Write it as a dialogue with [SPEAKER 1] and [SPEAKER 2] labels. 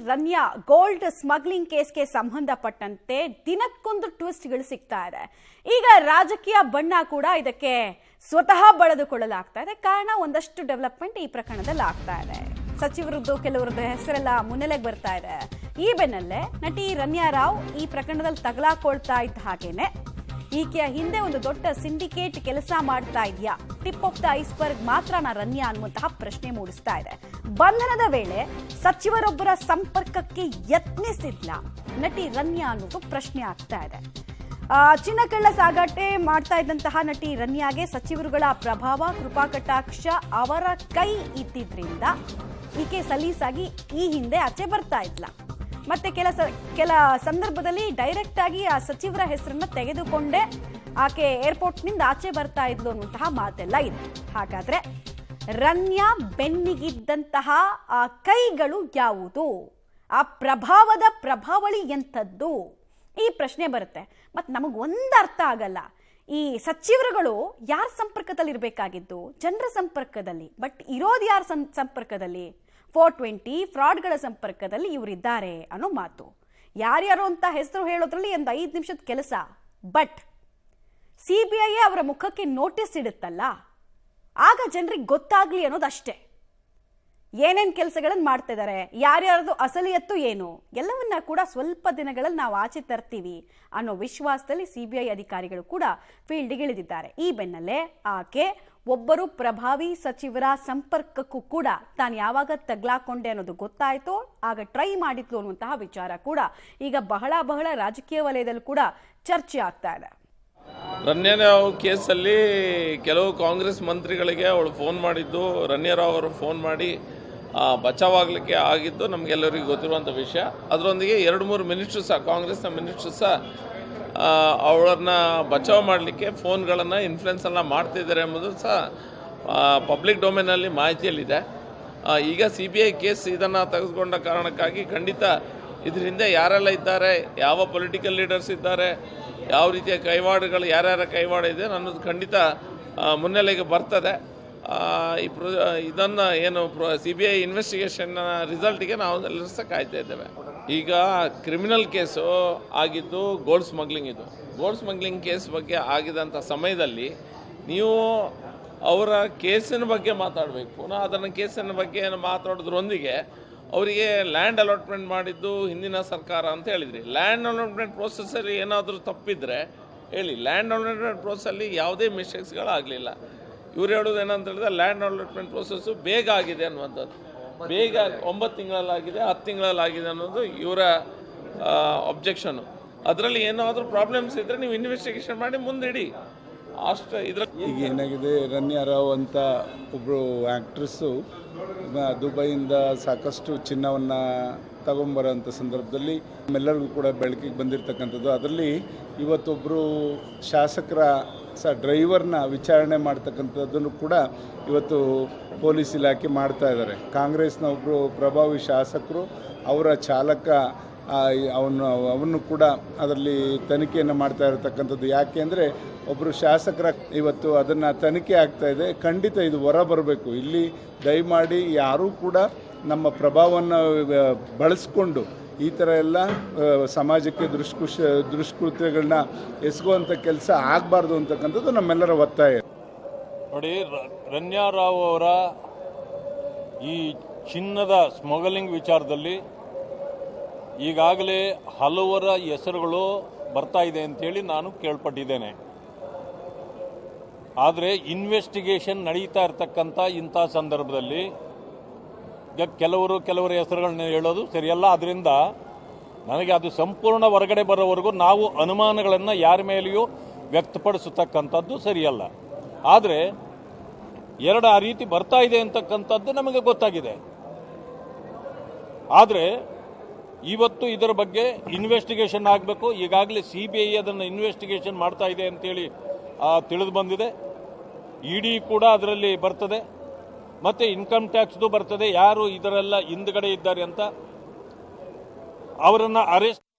[SPEAKER 1] Ranya gold smuggling ಕೇಸ್ಗೆ ಸಂಬಂಧಪಟ್ಟಂತೆ ದಿನಕ್ಕೊಂದು ಟ್ವಿಸ್ಟ್ಗಳು ಸಿಗ್ತಾ ಇದೆ. ಈಗ ರಾಜಕೀಯ ಬಣ್ಣ ಕೂಡ ಇದಕ್ಕೆ ಸ್ವತಃ ಬಳೆದುಕೊಳ್ಳಲಾಗ್ತಾ ಇದೆ. ಕಾರಣ ಒಂದಷ್ಟು ಡೆವಲಪ್ಮೆಂಟ್ ಈ ಪ್ರಕರಣದಲ್ಲಿ ಆಗ್ತಾ ಇದೆ. ಸಚಿವರದ್ದು ಕೆಲವರದ್ದು ಹೆಸರೆಲ್ಲ ಮುನ್ನೆಲೆಗೆ ಬರ್ತಾ ಇದೆ. ಈ ಬೆನ್ನಲ್ಲೇ ನಟಿ ರನ್ಯಾ ರಾವ್ ಈ ಪ್ರಕರಣದಲ್ಲಿ ತಗಲಾಕೊಳ್ತಾ ಇದ್ದ ಹಾಗೇನೆ ಈಕೆಯ ಹಿಂದೆ ಒಂದು ದೊಡ್ಡ ಸಿಂಡಿಕೇಟ್ ಕೆಲಸ ಮಾಡ್ತಾ ಇದೆಯಾ, ಟಿಪ್ ಆಫ್ ದ ಐಸ್ಬರ್ಗ್ ಮಾತ್ರನಾ ರನ್ಯಾ ಅನ್ನುವಂತಹ ಪ್ರಶ್ನೆ ಮೂಡಿಸ್ತಾ ಇದೆ. ಬಂಧನದ ವೇಳೆ ಸಚಿವರೊಬ್ಬರ ಸಂಪರ್ಕಕ್ಕೆ ಯತ್ನಿಸಿದ್ಲ ನಟಿ ರನ್ಯಾ ಅನ್ನೋದು ಪ್ರಶ್ನೆ ಆಗ್ತಾ ಇದೆ. ಚಿನ್ನ ಕಳ್ಳ ಸಾಗಾಟೆ ಮಾಡ್ತಾ ಇದ್ದಂತಹ ನಟಿ ರನ್ಯಾಗೆ ಸಚಿವರುಗಳ ಪ್ರಭಾವ, ಕೃಪಾ ಕಟಾಕ್ಷ ಅವರ ಕೈ ಇದ್ದಿದ್ರಿಂದ ಈಕೆ ಸಲೀಸಾಗಿ ಈ ಹಿಂದೆ ಆಚೆ ಬರ್ತಾ ಇದ್ಲ. ಮತ್ತೆ ಕೆಲ ಸಂದರ್ಭದಲ್ಲಿ ಡೈರೆಕ್ಟ್ ಆಗಿ ಆ ಸಚಿವರ ಹೆಸರನ್ನ ತೆಗೆದುಕೊಂಡೇ ಆಕೆ ಏರ್ಪೋರ್ಟ್ನಿಂದ ಆಚೆ ಬರ್ತಾ ಇದ್ಲು ಅನ್ನುವಂತಹ ಮಾತೆಲ್ಲ ಇದೆ. ಹಾಗಾದ್ರೆ ರನ್ಯಾ ಬೆನ್ನಿಗಿದ್ದಂತಹ ಆ ಕೈಗಳು ಯಾವುದು, ಆ ಪ್ರಭಾವದ ಪ್ರಭಾವಳಿ ಎಂಥದ್ದು, ಈ ಪ್ರಶ್ನೆ ಬರುತ್ತೆ. ಮತ್ತೆ ನಮಗ್ ಒಂದು ಅರ್ಥ ಆಗಲ್ಲ, ಈ ಸಚಿವರುಗಳು ಯಾರ ಸಂಪರ್ಕದಲ್ಲಿ ಇರಬೇಕಾಗಿದ್ದು? ಜನರ ಸಂಪರ್ಕದಲ್ಲಿ. ಬಟ್ ಇರೋದು ಯಾರ ಸಂಪರ್ಕದಲ್ಲಿ? 420 ಫ್ರಾಡ್ಗಳ ಸಂಪರ್ಕದಲ್ಲಿ ಇವರಿದ್ದಾರೆ ಅನ್ನೋ ಮಾತು. ಯಾರ್ಯಾರು ಅಂತ ಹೆಸರು ಹೇಳೋದ್ರಲ್ಲಿ ಒಂದು 5 ನಿಮಿಷದ ಕೆಲಸ. ಬಟ್ CBI ಅವರ ಮುಖಕ್ಕೆ ನೋಟಿಸ್ ಇಡುತ್ತಲ್ಲ, ಆಗ ಜನರಿಗೆ ಗೊತ್ತಾಗ್ಲಿ ಅನ್ನೋದಷ್ಟೇ. ಏನೇನ್ ಕೆಲಸಗಳನ್ನು ಮಾಡ್ತಾ ಇದ್ದಾರೆ, ಯಾರ್ಯಾರದು ಅಸಲಿಯತ್ತು ಏನು, ಎಲ್ಲವನ್ನ ಕೂಡ ಸ್ವಲ್ಪ ದಿನಗಳಲ್ಲಿ ನಾವು ಆಚೆ ತರ್ತೀವಿ ಅನ್ನೋ ವಿಶ್ವಾಸದಲ್ಲಿ CBI ಅಧಿಕಾರಿಗಳು ಕೂಡ ಫೀಲ್ಡ್ಗೆ ಇಳಿದಿದ್ದಾರೆ. ಈ ಬೆನ್ನಲ್ಲೇ ಆಕೆ ಒಬ್ಬರು ಪ್ರಭಾವಿ ಸಚಿವರ ಸಂಪರ್ಕಕ್ಕೂ ಕೂಡ ತಾನು ಯಾವಾಗ ತಗ್ಲಾಕೊಂಡೆ ಅನ್ನೋದು ಗೊತ್ತಾಯ್ತೋ ಆಗ ಟ್ರೈ ಮಾಡಿದ್ಲು ಅನ್ನುವಂತಹ ವಿಚಾರ ಕೂಡ ಈಗ ಬಹಳ ರಾಜಕೀಯ ವಲಯದಲ್ಲಿ ಕೂಡ ಚರ್ಚೆ ಆಗ್ತಾ ಇದೆ.
[SPEAKER 2] ರನ್ಯಾ ರಾವ್ ಕೇಸಲ್ಲಿ ಕೆಲವು ಕಾಂಗ್ರೆಸ್ ಮಂತ್ರಿಗಳಿಗೆ ಅವಳು ಫೋನ್ ಮಾಡಿದ್ದು, ರನ್ಯಾ ರಾವ್ ಅವರು ಫೋನ್ ಮಾಡಿ ಬಚಾವಾಗಲಿಕ್ಕೆ ಆಗಿದ್ದು ನಮಗೆಲ್ಲರಿಗೂ ಗೊತ್ತಿರುವಂಥ ವಿಷಯ. ಅದರೊಂದಿಗೆ 2-3 ಮಿನಿಸ್ಟ್ರು ಸಹ, ಕಾಂಗ್ರೆಸ್ನ ಮಿನಿಸ್ಟ್ರು ಸಹ ಅವಳನ್ನು ಬಚಾವ್ ಮಾಡಲಿಕ್ಕೆ ಫೋನ್ಗಳನ್ನು ಇನ್ಫ್ಲುಯೆನ್ಸನ್ನು ಮಾಡ್ತಿದ್ದಾರೆ ಎಂಬುದು ಸಹ ಪಬ್ಲಿಕ್ ಡೊಮೇನಲ್ಲಿ ಮಾಹಿತಿಯಲ್ಲಿದೆ. ಈಗ CBI ಕೇಸ್ ಇದನ್ನು ತೆಗೆದುಕೊಂಡ ಕಾರಣಕ್ಕಾಗಿ ಖಂಡಿತ ಇದರಿಂದ ಯಾರೆಲ್ಲ ಇದ್ದಾರೆ, ಯಾವ ಪೊಲಿಟಿಕಲ್ ಲೀಡರ್ಸ್ ಇದ್ದಾರೆ, ಯಾವ ರೀತಿಯ ಕೈವಾಡಗಳು, ಯಾರ್ಯಾರ ಕೈವಾಡ ಇದೆ ಅನ್ನೋದು ಖಂಡಿತ ಮುನ್ನೆಲೆಗೆ ಬರ್ತದೆ. ಇದನ್ನು ಏನು CBI ಇನ್ವೆಸ್ಟಿಗೇಷನ್ನ ರಿಸಲ್ಟಿಗೆ ನಾವು ಎಲ್ಲರೂ ಸಹ ಕಾಯ್ತಾ ಇದ್ದೇವೆ. ಈಗ ಕ್ರಿಮಿನಲ್ ಕೇಸು ಆಗಿದ್ದು ಗೋಲ್ಡ್ ಸ್ಮಗ್ಲಿಂಗ್. ಇದು ಗೋಲ್ಡ್ ಸ್ಮಗ್ಲಿಂಗ್ ಕೇಸ್ ಬಗ್ಗೆ ಆಗಿದಂಥ ಸಮಯದಲ್ಲಿ ನೀವು ಅವರ ಕೇಸಿನ ಬಗ್ಗೆ ಮಾತಾಡಬೇಕು. ಪುನಃ ಅದನ್ನು ಕೇಸಿನ ಬಗ್ಗೆ ಮಾತಾಡೋದ್ರೊಂದಿಗೆ ಅವರಿಗೆ ಲ್ಯಾಂಡ್ ಅಲಾಟ್ಮೆಂಟ್ ಮಾಡಿದ್ದು ಹಿಂದಿನ ಸರ್ಕಾರ ಅಂತ ಹೇಳಿದ್ರಿ. ಲ್ಯಾಂಡ್ ಅಲಾಟ್ಮೆಂಟ್ ಪ್ರೋಸೆಸ್ಸಲ್ಲಿ ಏನಾದರೂ ತಪ್ಪಿದ್ರೆ ಹೇಳಿ. ಲ್ಯಾಂಡ್ ಅಲಾಟ್ಮೆಂಟ್ ಪ್ರೋಸೆಸ್ಸಲ್ಲಿ ಯಾವುದೇ ಮಿಸ್ಟೇಕ್ಸ್ಗಳಾಗಲಿಲ್ಲ. ಇವ್ರು ಹೇಳೋದು ಏನಂತ ಹೇಳಿದ್ರೆ ಲ್ಯಾಂಡ್ ಅಲಾಟ್ಮೆಂಟ್ ಪ್ರೋಸೆಸ್ಸು ಬೇಗ ಆಗಿದೆ ಅನ್ನುವಂಥದ್ದು. ಬೇಗ 9 ತಿಂಗಳಲ್ಲಾಗಿದೆ, 10 ತಿಂಗಳಲ್ಲಾಗಿದೆ ಅನ್ನೋದು ಇವರ ಅಬ್ಜೆಕ್ಷನು. ಅದರಲ್ಲಿ ಏನಾದರೂ ಪ್ರಾಬ್ಲಮ್ಸ್ ಇದ್ದರೆ ನೀವು ಇನ್ವೆಸ್ಟಿಗೇಷನ್ ಮಾಡಿ ಮುಂದಿಡಿ ಅಷ್ಟು.
[SPEAKER 3] ಈಗ ಏನಾಗಿದೆ, ರನ್ಯಾ ರಾವ್ ಅಂತ ಒಬ್ಬರು ಆ್ಯಕ್ಟ್ರೆಸ್ಸು ದುಬೈಯಿಂದ ಸಾಕಷ್ಟು ಚಿನ್ನವನ್ನು ತಗೊಂಬರೋಂಥ ಸಂದರ್ಭದಲ್ಲಿ ನಮ್ಮೆಲ್ಲರಿಗೂ ಕೂಡ ಬೆಳಕಿಗೆ ಬಂದಿರತಕ್ಕಂಥದ್ದು. ಅದರಲ್ಲಿ ಇವತ್ತೊಬ್ಬರು ಶಾಸಕರ ಡ್ರೈವರ್ನ ವಿಚಾರಣೆ ಮಾಡ್ತಕ್ಕಂಥದ್ದನ್ನು ಕೂಡ ಇವತ್ತು ಪೊಲೀಸ್ ಇಲಾಖೆ ಮಾಡ್ತಾ ಇದ್ದಾರೆ. ಕಾಂಗ್ರೆಸ್ನ ಒಬ್ಬರು ಪ್ರಭಾವಿ ಶಾಸಕರು, ಅವರ ಚಾಲಕ ಅವನ್ನು ಕೂಡ ಅದರಲ್ಲಿ ತನಿಖೆಯನ್ನು ಮಾಡ್ತಾ ಇರತಕ್ಕಂಥದ್ದು. ಯಾಕೆ ಅಂದರೆ ಒಬ್ಬರು ಶಾಸಕರ ಇವತ್ತು ಅದನ್ನು ತನಿಖೆ ಆಗ್ತಾ ಇದೆ. ಖಂಡಿತ ಇದು ಹೊರ ಬರಬೇಕು. ಇಲ್ಲಿ ದಯಮಾಡಿ ಯಾರೂ ಕೂಡ ನಮ್ಮ ಪ್ರಭಾವವನ್ನು ಬಳಸ್ಕೊಂಡು ಈ ಥರ ಎಲ್ಲ ಸಮಾಜಕ್ಕೆ ದುಷ್ಕೃತ್ಯಗಳನ್ನ ಎಸಗುವಂಥ ಕೆಲಸ ಆಗಬಾರ್ದು ಅಂತಕ್ಕಂಥದ್ದು ನಮ್ಮೆಲ್ಲರ ಒತ್ತಾಯ.
[SPEAKER 4] ನೋಡಿ, ರನ್ಯಾ ರಾವ್ ಅವರ ಈ ಚಿನ್ನದ ಸ್ಮಗ್ಲಿಂಗ್ ವಿಚಾರದಲ್ಲಿ ಈಗಾಗಲೇ ಹಲವರ ಹೆಸರುಗಳು ಬರ್ತಾ ಇದೆ ಅಂತೇಳಿ ನಾನು ಕೇಳ್ಪಟ್ಟಿದ್ದೇನೆ. ಆದರೆ ಇನ್ವೆಸ್ಟಿಗೇಷನ್ ನಡೀತಾ ಇರತಕ್ಕಂಥ ಇಂಥ ಸಂದರ್ಭದಲ್ಲಿ ಕೆಲವರ ಹೆಸರುಗಳನ್ನ ಹೇಳೋದು ಸರಿಯಲ್ಲ. ಅದರಿಂದ ನನಗೆ ಅದು ಸಂಪೂರ್ಣ ಹೊರಗಡೆ ಬರೋವರೆಗೂ ನಾವು ಅನುಮಾನಗಳನ್ನು ಯಾರ ಮೇಲೆಯೂ ವ್ಯಕ್ತಪಡಿಸತಕ್ಕಂಥದ್ದು ಸರಿಯಲ್ಲ. ಆದರೆ ಆ ರೀತಿ ಬರ್ತಾ ಇದೆ ಅಂತಕ್ಕಂಥದ್ದು ನಮಗೆ ಗೊತ್ತಾಗಿದೆ. ಆದರೆ ಇವತ್ತು ಇದರ ಬಗ್ಗೆ ಇನ್ವೆಸ್ಟಿಗೇಷನ್ ಆಗಬೇಕು. ಈಗಾಗಲೇ CBI ಅದನ್ನು ಇನ್ವೆಸ್ಟಿಗೇಷನ್ ಮಾಡ್ತಾ ಇದೆ ಅಂತೇಳಿ ತಿಳಿದು ಬಂದಿದೆ. ED ಕೂಡ ಅದರಲ್ಲಿ ಬರ್ತದೆ, ಮತ್ತು ಇನ್ಕಮ್ ಟ್ಯಾಕ್ಸ್ದು ಬರ್ತದೆ. ಯಾರು ಇದರೆಲ್ಲ ಹಿಂದ್ಗಡೆ ಇದ್ದಾರೆ ಅಂತ ಅವರನ್ನು ಅರೆಸ್ಟ್